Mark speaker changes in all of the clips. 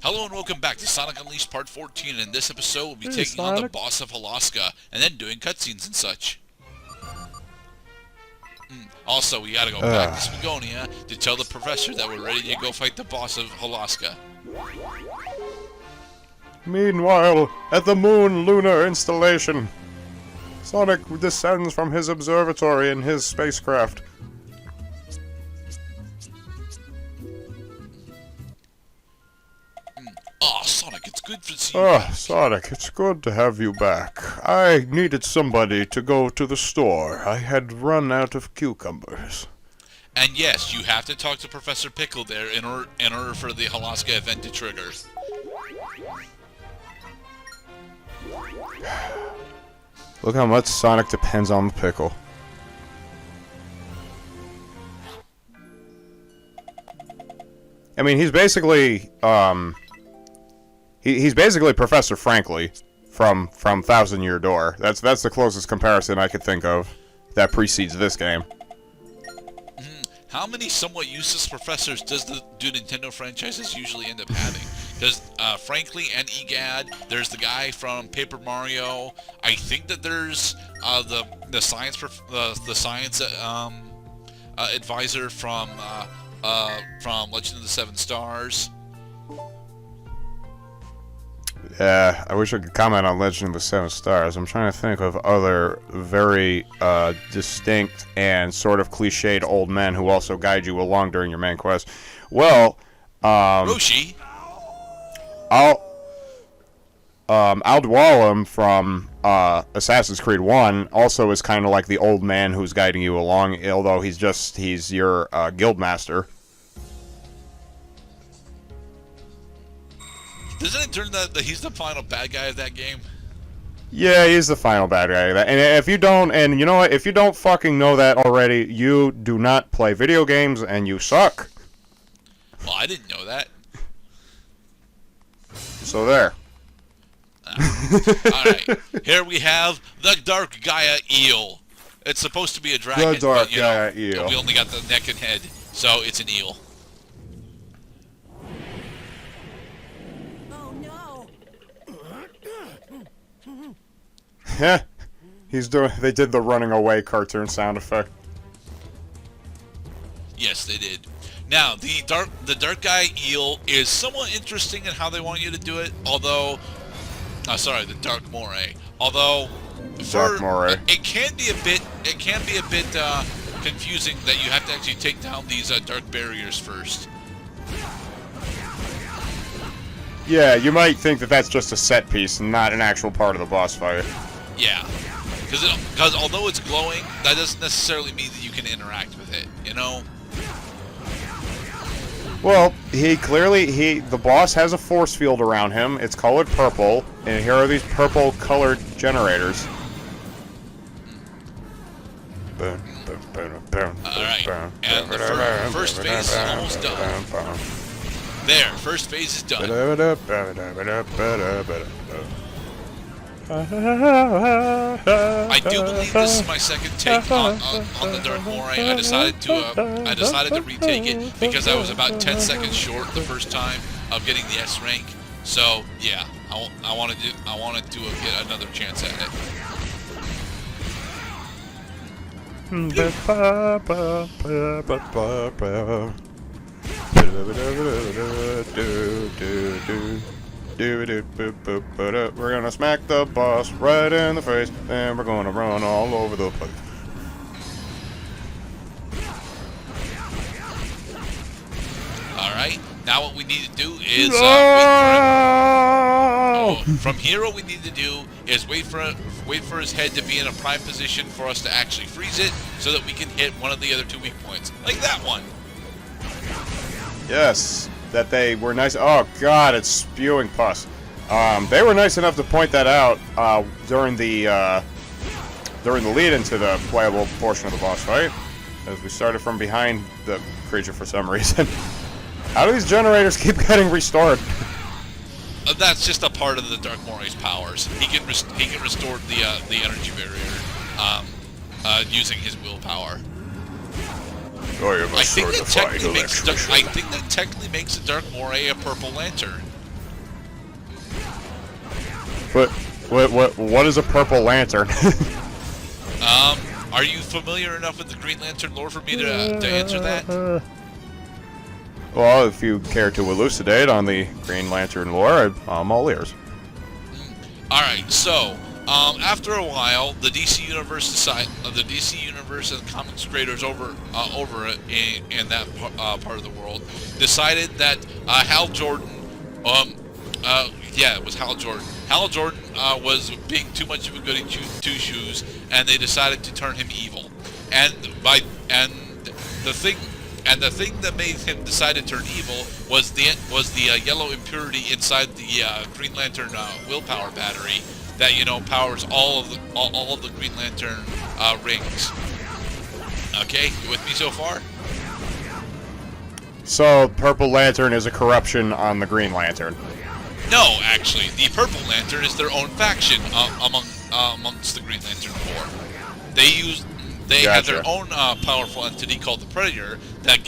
Speaker 1: Hello and welcome back to Sonic Unleashed Part 14. In this episode, we'll be taking on the
Speaker 2: Sonic.
Speaker 1: boss of Holoska, and then doing cutscenes and such. Also, we gotta go back to Spagonia to tell the professor that we're ready to go fight the boss of Holoska.
Speaker 2: Meanwhile, at the Moon Lunar installation, Sonic descends from his observatory in his spacecraft.
Speaker 1: Oh, Sonic, it's good to see you
Speaker 2: Ah,
Speaker 1: back.
Speaker 2: Sonic, it's good to have you back. I needed somebody to go to the store. I had run out of cucumbers.
Speaker 1: And yes, you have to talk to Professor Pickle there in order for the Holoska event to trigger.
Speaker 2: Look how much Sonic depends on the pickle. I mean, he's basically, he's basically Professor Frankly from Thousand Year Door. That's the closest comparison I could think of that precedes this game.
Speaker 1: How many somewhat useless professors do Nintendo franchises usually end up having? There's Frankly and Egad. There's the guy from Paper Mario. I think that there's the science advisor from Legend of the Seven Stars.
Speaker 2: Yeah, I wish I could comment on Legend of the Seven Stars. I'm trying to think of other very distinct and sort of cliched old men who also guide you along during your main quest. Well,
Speaker 1: Roshi.
Speaker 2: Aldwalim from Assassin's Creed 1 also is kind of like the old man who's guiding you along, although he's your guild master.
Speaker 1: Doesn't it turn that he's the final bad guy of that game?
Speaker 2: Yeah, he's the final bad guy. And if you don't, and you know what, if you don't fucking know that already, you do not play video games and you suck.
Speaker 1: Well, I didn't know that.
Speaker 2: So there.
Speaker 1: Alright, here we have the Dark Gaia Eel. It's supposed to be a dragon,
Speaker 2: The Dark
Speaker 1: but, you
Speaker 2: Gaia
Speaker 1: know,
Speaker 2: Eel.
Speaker 1: we only got the neck and head, so it's an eel.
Speaker 3: Oh no!
Speaker 2: Heh. They did the running away cartoon sound effect.
Speaker 1: Yes, they did. Now, the Dark Gaia Eel is somewhat interesting in how they want you to do it, although... sorry, the Dark Moray. Although...
Speaker 2: Dark Moray.
Speaker 1: It can be a bit confusing that you have to actually take down these dark barriers first.
Speaker 2: Yeah, you might think that that's just a set piece and not an actual part of the boss fight.
Speaker 1: Yeah, because although it's glowing, that doesn't necessarily mean that you can interact with it, you know?
Speaker 2: Well, the boss has a force field around him. It's colored purple, and here are these purple-colored generators.
Speaker 1: Alright, and the first phase is almost done. There, first phase is done. I do believe this is my second take on the Dark Moray. I decided to retake it because I was about 10 seconds short the first time of getting the S rank. So yeah, I wanted to get another chance at it.
Speaker 2: We're gonna smack the boss right in the face, and we're gonna run all over the place.
Speaker 1: Alright, now what we need to do is from here what we need to do is wait for his head to be in a prime position for us to actually freeze it so that we can hit one of the other two weak points. Like that one.
Speaker 2: Yes, that they were nice. Oh god, it's spewing pus. They were nice enough to point that out during the lead into the playable portion of the boss fight, as we started from behind the creature for some reason. How do these generators keep getting restored?
Speaker 1: That's just a part of the Dark Moray's powers. He can restore the energy barrier using his willpower.
Speaker 2: I am a
Speaker 1: I think that technically makes the Dark Moray a purple lantern.
Speaker 2: What is a purple lantern?
Speaker 1: Are you familiar enough with the Green Lantern lore for me to answer that?
Speaker 2: Well, if you care to elucidate on the Green Lantern lore, I'm all ears.
Speaker 1: Alright, so, after a while, the DC Universe and comics creators over in that part of the world decided that Hal Jordan, it was Hal Jordan. Hal Jordan was being too much of a goody two-shoes, and they decided to turn him evil. And the thing that made him decide to turn evil was the yellow impurity inside the Green Lantern willpower battery that powers all of the Green Lantern rings. Okay, you with me so far?
Speaker 2: So, Purple Lantern is a corruption on the Green Lantern.
Speaker 1: No, actually, the Purple Lantern is their own faction amongst the Green Lantern Corps. They have their own powerful entity called the Predator that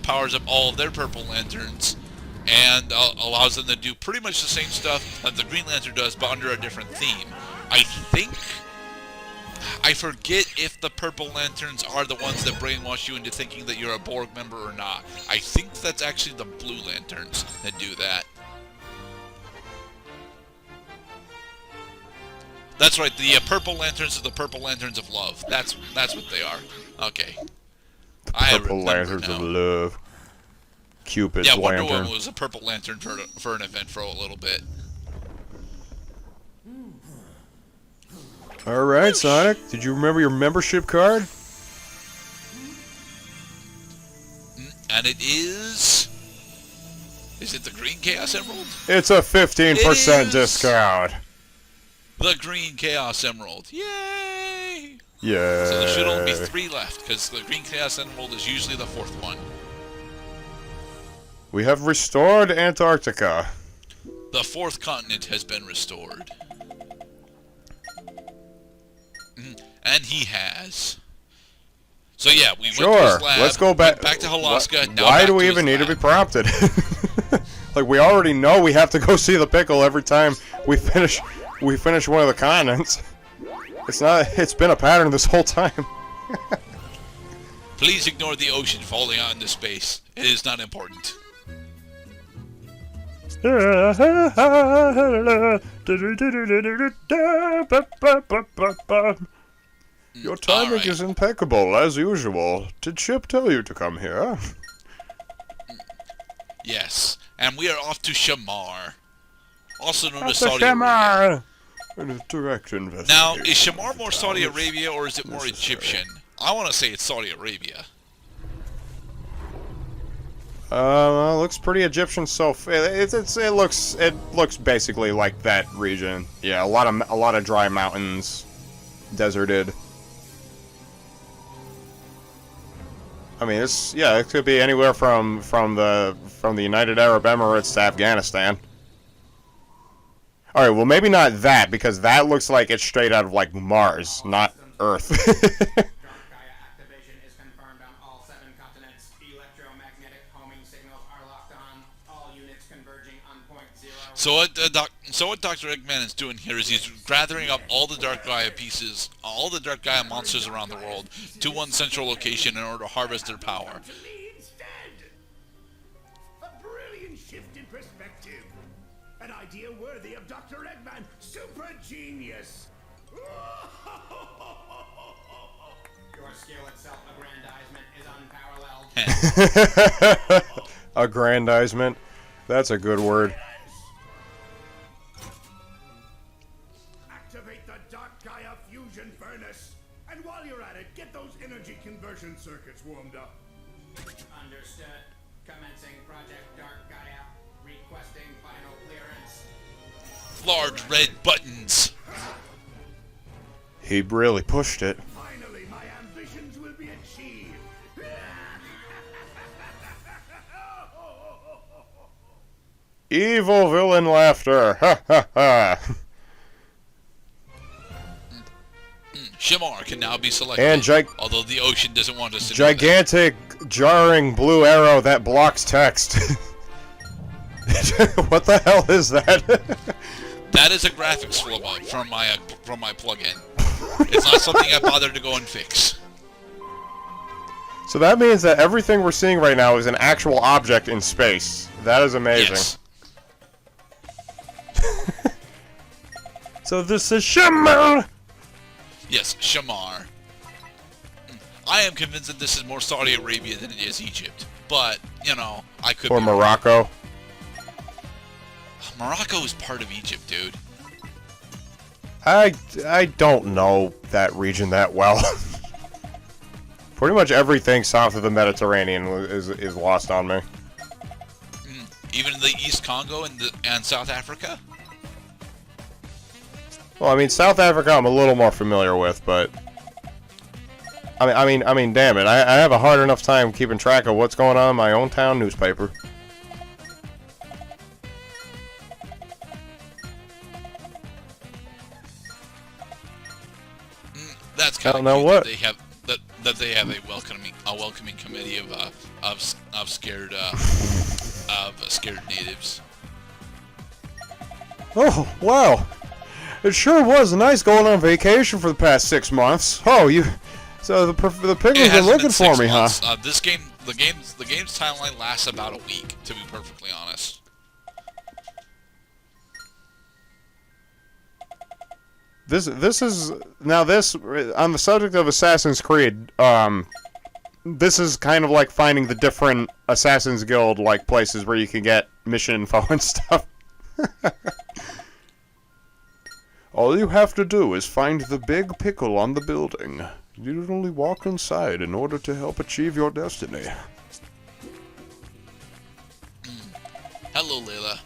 Speaker 1: powers up all of their Purple Lanterns and allows them to do pretty much the same stuff that the Green Lantern does, but under a different theme. I forget if the Purple Lanterns are the ones that brainwash you into thinking that you're a Borg member or not. I think that's actually the Blue Lanterns that do that. That's right, the Purple Lanterns are the Purple Lanterns of Love. That's what they are. Okay.
Speaker 2: Purple Lanterns of Love. Cupid's
Speaker 1: Wonder
Speaker 2: lantern.
Speaker 1: Woman was a Purple Lantern for an event for a little bit.
Speaker 2: Alright, Sonic. Did you remember your membership card?
Speaker 1: And it is... Is it the Green Chaos Emerald?
Speaker 2: It's a 15% discount.
Speaker 1: The Green Chaos Emerald. Yay!
Speaker 2: Yeah.
Speaker 1: So there should only be 3 left, because the Green Chaos Emerald is usually the 4th one.
Speaker 2: We have restored Antarctica.
Speaker 1: The 4th continent has been restored. And he has. So yeah, we went to his lab,
Speaker 2: let's go back
Speaker 1: to holoska.
Speaker 2: Why do we even need to be prompted? Like, we already know we have to go see the pickle every time we finish one of the continents. It's been a pattern this whole time.
Speaker 1: Please ignore the ocean falling out into space. It is not important.
Speaker 2: Your timing is impeccable, as usual. Did Chip tell you to come here?
Speaker 1: Yes, and we are off to Shamar, also known as Saudi Arabia.
Speaker 2: Direct investigation.
Speaker 1: Now, is Shamar more Saudi Arabia or is it more Egyptian? I want to say it's Saudi Arabia.
Speaker 2: Looks pretty Egyptian so it looks basically like that region. Yeah, a lot of dry mountains, deserted. I mean, it could be anywhere from the United Arab Emirates to Afghanistan. All right, well maybe not that, because that looks like it's straight out of like Mars, not Earth.
Speaker 1: So what Dr. Eggman is doing here is he's gathering up all the Dark Gaia pieces, all the Dark Gaia monsters around the world, to one central location in order to harvest their power.
Speaker 3: A brilliant shift in perspective. An idea worthy of Dr. Eggman. Super genius. Your skill itself, aggrandizement, is unparalleled.
Speaker 2: Aggrandizement. That's a good word.
Speaker 3: Activate the Dark Gaia fusion furnace. And while you're at it, get those energy conversion circuits warmed up. Understood. Commencing Project Dark Gaia. Requesting final clearance.
Speaker 1: Large red buttons.
Speaker 2: He really pushed it.
Speaker 3: Finally, my ambitions will be achieved.
Speaker 2: Evil villain laughter. Ha ha ha.
Speaker 1: Shamar can now be selected,
Speaker 2: And
Speaker 1: although the ocean doesn't want us to
Speaker 2: gigantic, jarring blue arrow that blocks text. What the hell is that?
Speaker 1: That is a graphics flaw bug from my plugin. It's not something I bothered to go and fix.
Speaker 2: So that means that everything we're seeing right now is an actual object in space. That is amazing.
Speaker 1: Yes.
Speaker 2: So this is Shamar!
Speaker 1: Yes, Shamar. I am convinced that this is more Saudi Arabia than it is Egypt. But, you know, I could
Speaker 2: Or
Speaker 1: be wrong.
Speaker 2: Morocco.
Speaker 1: Morocco is part of Egypt, dude.
Speaker 2: I don't know that region that well. Pretty much everything south of the Mediterranean is lost on me.
Speaker 1: Even the East Congo and South Africa?
Speaker 2: Well, I mean, South Africa I'm a little more familiar with, but I mean, damn it, I have a hard enough time keeping track of what's going on in my own town newspaper.
Speaker 1: That's kind of
Speaker 2: know
Speaker 1: cute
Speaker 2: what.
Speaker 1: that they have a welcoming committee of scared natives.
Speaker 2: Oh, wow. It sure was nice going on vacation for the past 6 months. Oh, so the penguins are looking for me, huh?
Speaker 1: The game's timeline lasts about a week, to be perfectly honest.
Speaker 2: This is now this on the subject of Assassin's Creed. This is kind of like finding the different Assassin's Guild like places where you can get mission info and stuff. All you have to do is find the big pickle on the building. You need only walk inside in order to help achieve your destiny.
Speaker 1: Hello, Layla.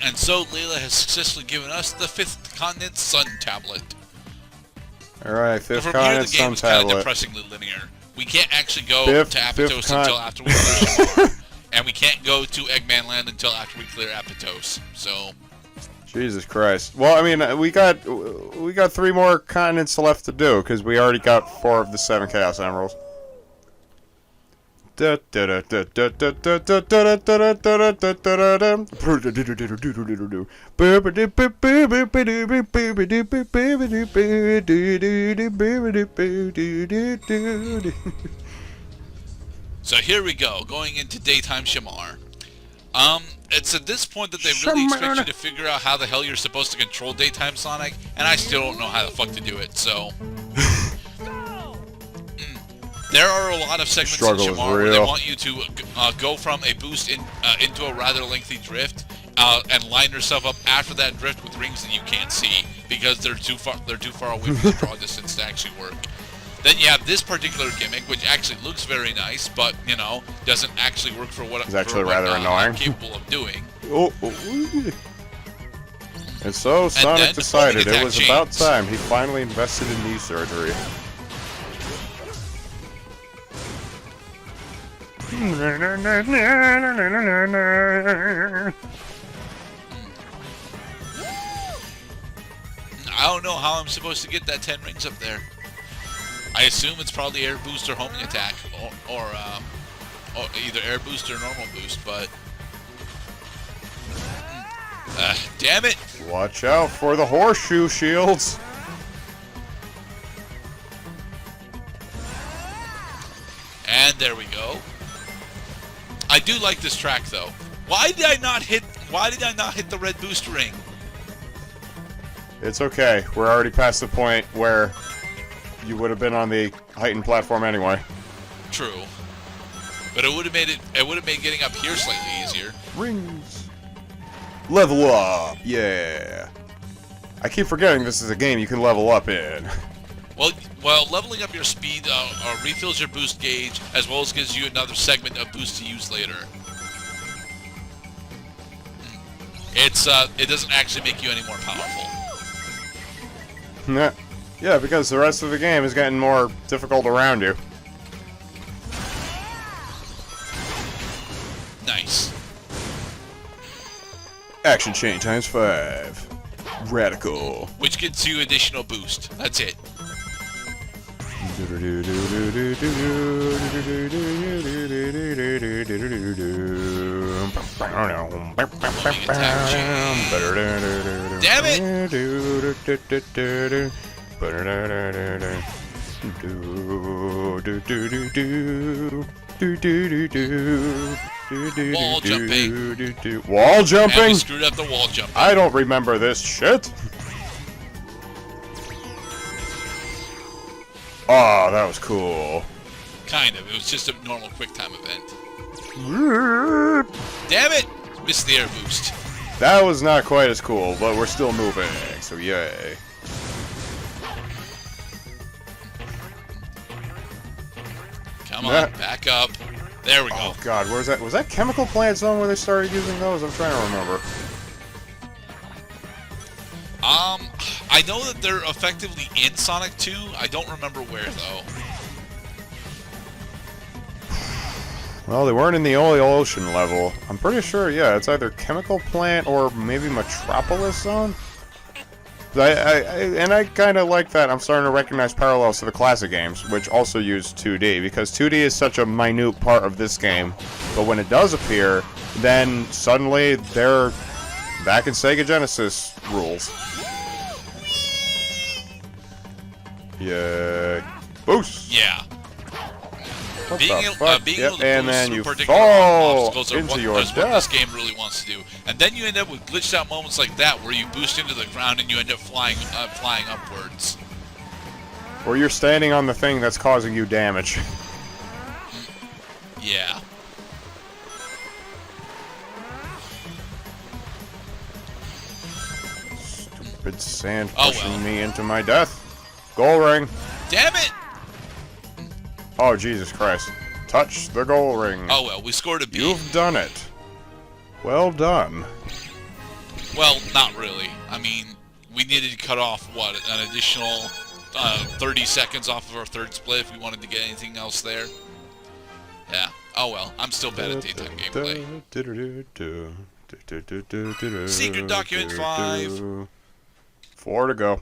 Speaker 1: And so Layla has successfully given us the 5th Continent Sun Tablet.
Speaker 2: Alright, 5th
Speaker 1: From here,
Speaker 2: Continent
Speaker 1: the game
Speaker 2: Sun
Speaker 1: is kind of
Speaker 2: Tablet.
Speaker 1: depressingly linear. We can't actually go
Speaker 2: Fifth
Speaker 1: to Aptos until after we clear Shamar. And we can't go to Eggman Land until after we clear Aptos. So...
Speaker 2: Jesus Christ. Well, I mean, we got 3 more continents left to do, because we already got 4 of the 7 Chaos Emeralds.
Speaker 1: So here we go, going into daytime Shamar. It's at this point that they really expect you to figure out how the hell you're supposed to control daytime Sonic, and I still don't know how the fuck to do it, so... There are a lot of segments in Shamar where they want you to go from a boost into a rather lengthy drift, and line yourself up after that drift with rings that you can't see, because they're too far away from the draw distance to actually work. Then you have this particular gimmick, which actually looks very nice, but, you know, doesn't actually work for what
Speaker 2: it's actually rather annoying.
Speaker 1: I'm capable of doing.
Speaker 2: And so Sonic decided it was
Speaker 1: changed.
Speaker 2: about time he finally invested in knee surgery.
Speaker 1: I don't know how I'm supposed to get that 10 rings up there. I assume it's probably air boost or homing attack, or either air boost or normal boost, but... damn it!
Speaker 2: Watch out for the horseshoe shields!
Speaker 1: And there we go. I do like this track, though. Why did I not hit the red boost ring?
Speaker 2: It's okay. We're already past the point where you would have been on the heightened platform anyway.
Speaker 1: True. But it would have made getting up here slightly easier.
Speaker 2: Rings. Level up. Yeah. I keep forgetting this is a game you can level up in.
Speaker 1: Well, leveling up your speed refills your boost gauge, as well as gives you another segment of boost to use later. It doesn't actually make you any more powerful.
Speaker 2: Yeah, because the rest of the game is getting more difficult around you.
Speaker 1: Nice.
Speaker 2: Action chain times 5. Radical.
Speaker 1: Which gives you additional boost. That's it. Damn it! Wall jumping.
Speaker 2: Wall
Speaker 1: And
Speaker 2: jumping?
Speaker 1: we screwed up the wall jumping.
Speaker 2: I don't remember this shit. Oh, that was cool.
Speaker 1: Kind of. It was just a normal quick time event. Damn it! Missed the air boost.
Speaker 2: That was not quite as cool, but we're still moving, so yay.
Speaker 1: Come on, back up. There we go.
Speaker 2: Oh god, where's that? Was that Chemical Plant Zone where they started using those? I'm trying to remember.
Speaker 1: I know that they're effectively in Sonic 2. I don't remember where, though.
Speaker 2: Well, they weren't in the Ocean level. I'm pretty sure, yeah, it's either Chemical Plant or maybe Metropolis Zone. And I kind of like that. I'm starting to recognize parallels to the classic games, which also use 2D, because 2D is such a minute part of this game. But when it does appear, then suddenly they're back in Sega Genesis rules. Yay. Boost!
Speaker 1: Yeah.
Speaker 2: What
Speaker 1: Being
Speaker 2: the
Speaker 1: able
Speaker 2: fuck?
Speaker 1: to
Speaker 2: Yep, and
Speaker 1: boost
Speaker 2: then
Speaker 1: through
Speaker 2: you
Speaker 1: particular
Speaker 2: fall
Speaker 1: obstacles are
Speaker 2: into
Speaker 1: what,
Speaker 2: your
Speaker 1: is what this
Speaker 2: death.
Speaker 1: game really wants to do. And then you end up with glitched out moments like that, where you boost into the ground and you end up flying upwards.
Speaker 2: Or you're standing on the thing that's causing you damage.
Speaker 1: Yeah.
Speaker 2: Stupid sand
Speaker 1: Oh,
Speaker 2: pushing
Speaker 1: well.
Speaker 2: me into my death. Goal ring.
Speaker 1: Damn it!
Speaker 2: Oh, Jesus Christ. Touch the goal ring.
Speaker 1: Oh well, we scored a B.
Speaker 2: You've done it. Well done.
Speaker 1: Well, not really. I mean, we needed to cut off, what, an additional 30 seconds off of our third split if we wanted to get anything else there. Yeah. Oh well, I'm still bad at daytime gameplay. Secret Document 5.
Speaker 2: 4 to go.